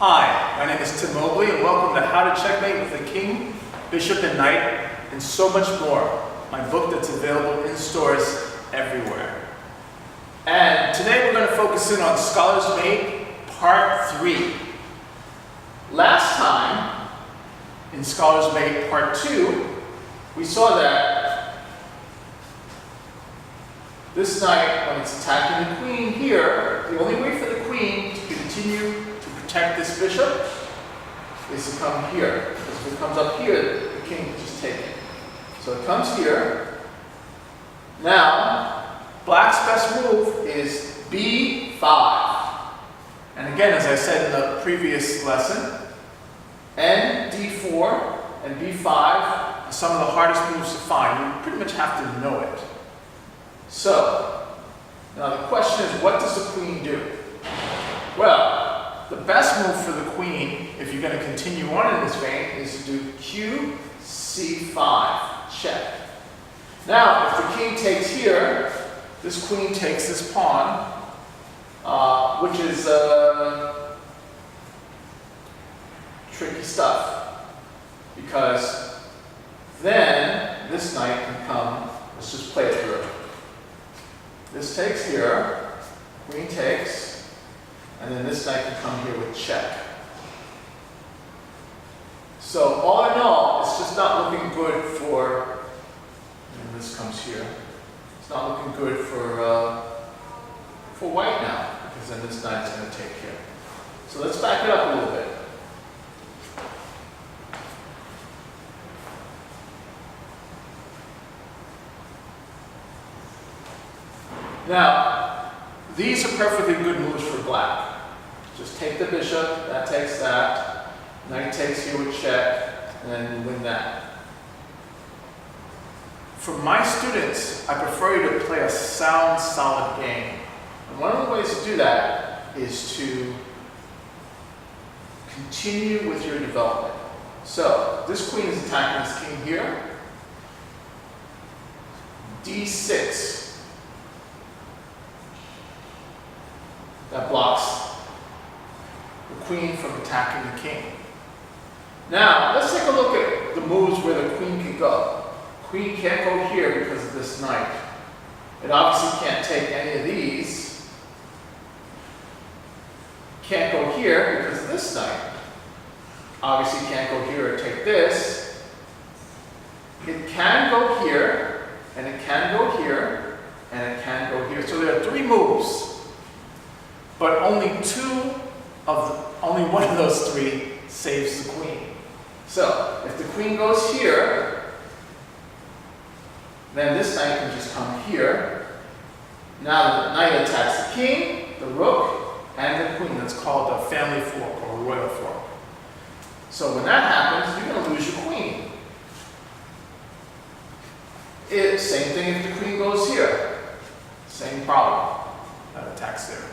Hi, my name is Tim Mobley and welcome to How to Checkmate with the King, Bishop, and Knight, and so much more. My book that's available in stores everywhere. And today we're going to focus in on Scholar's Mate Part 3. Last time, in Scholar's Mate Part 2, we saw that this knight, when it's attacking the queen here, the only way for the queen to continue to protect this bishop is to come here. Because if it comes up here, the king can just take it. So it comes here. Now, black's best move is b5. And again, as I said in the previous lesson, n, d4, and b5 are some of the hardest moves to find. You pretty much have to know it. So, now the question is, what does the queen do? Well, the best move for the queen, if you're going to continue on in this vein, is to do q, c5, check. Now, if the king takes here, this queen takes this pawn, which is tricky stuff, because then this knight can come. Let's just play it through. This takes here, queen takes, and then this knight can come here with check. So all in all, it's just not looking good for, and this comes here, it's not looking good for white now, because then this knight is going to take here. So let's back it up a little bit. Now, these are perfectly good moves for black. Just take the bishop, that takes that, knight takes here with check, and then you win that. For my students, I prefer you to play a sound, solid game. And one of the ways to do that is to continue with your development. So, this queen is attacking this king here. d6. That blocks the queen from attacking the king. Now, let's take a look at the moves where the queen can go. Queen can't go here because of this knight. It obviously can't take any of these. Can't go here because of this knight. Obviously can't go here or take this. It can go here, and it can go here, and it can go here. So there are three moves. But only one of those three saves the queen. So, if the queen goes here, then this knight can just come here. Now the knight attacks the king, the rook, and the queen. That's called a family fork or a royal fork. So when that happens, you're going to lose your queen. Same thing if the queen goes here. Same problem. That attacks there.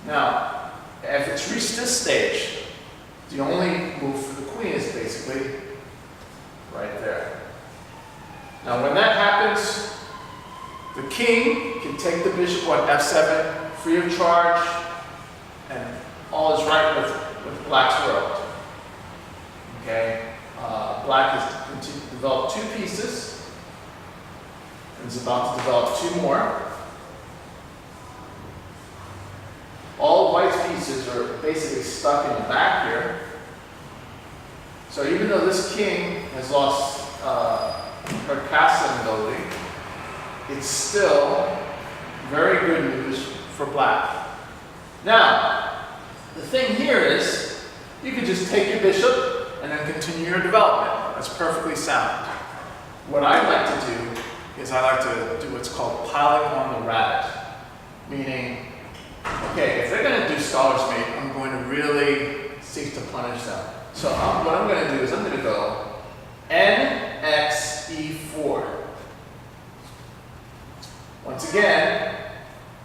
Now, if it's reached this stage, the only move for the queen is basically right there. Now, when that happens, the king can take the bishop on f7, free of charge, and all is right with black's world. Okay, black has developed two pieces, and is about to develop two more. All white's pieces are basically stuck in the back here. So even though this king has lost her castling ability, it's still very good news for black. Now, the thing here is, you can just take your bishop and then continue your development. That's perfectly sound. What I like to do is I like to do what's called piling on the rabbit, meaning, okay, if they're going to do Scholar's Mate, I'm going to really seek to punish them. So what I'm going to do is I'm going to go nxe4. Once again,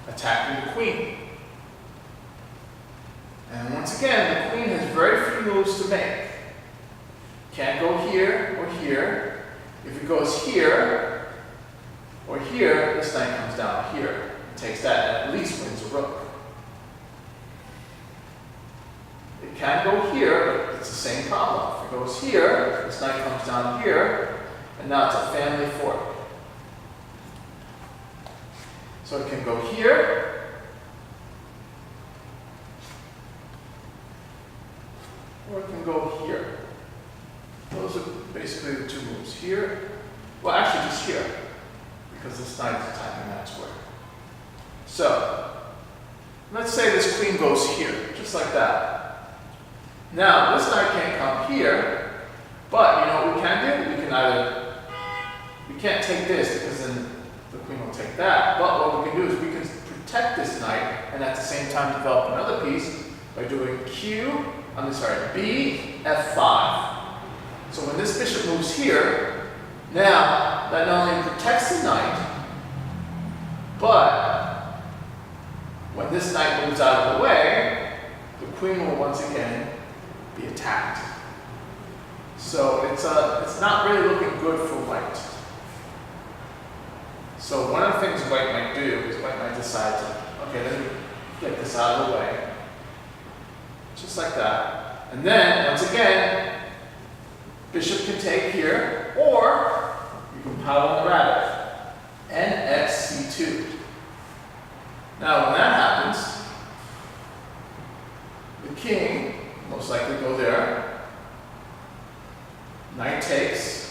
attacking the queen. And once again, the queen has very few moves to make. Can't go here or here. If it goes here or here, this knight comes down here. It takes that and at least wins a rook. goes here, this knight comes down here, and now it's a family fork. So it can go here, or it can go here. Those are basically the two moves. Here, well actually just here, because this knight is attacking that square. So, let's say this queen goes here, just like that. Now, this knight can't come here, but you know what we can do? We can't take this because then the queen will take that, but what we can do is we can protect this knight and at the same time develop another piece by doing B, F5. So when this bishop moves here, now that not only protects the knight, but when this knight moves out of the way, the queen will once again be attacked. So it's not really looking good for white. So one of the things white might do is white might decide to, okay, let me get this out of the way. Just like that. And then, once again, bishop can take here, or you can pile on the rabbit. NXC2. Now, when that happens, the king most likely go there. Knight takes.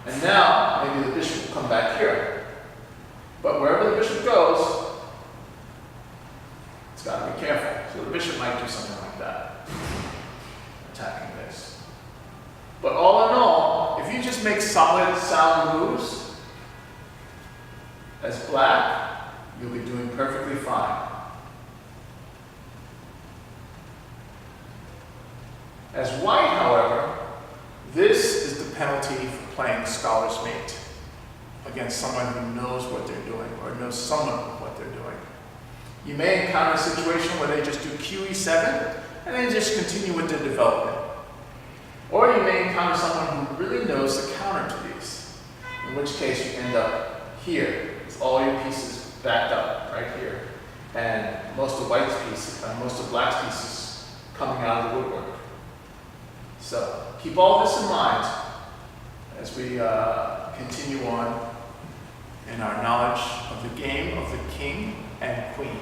And now, maybe the bishop will come back here. But wherever the bishop goes, it's got to be careful. So the bishop might do something like that, attacking this. But all in all, if you just make solid, sound moves as black, you'll be doing perfectly fine. As white, however, this is the penalty for playing scholar's mate against someone who knows what they're doing or knows somewhat of what they're doing. You may encounter a situation where they just do QE7 and then just continue with their development. Or you may encounter someone who really knows the counter to these, in which case you end up here with all your pieces backed up right here, and most of white's pieces, most of black's pieces coming out of the woodwork. So keep all this in mind as we continue on in our knowledge of the game of the king and queen.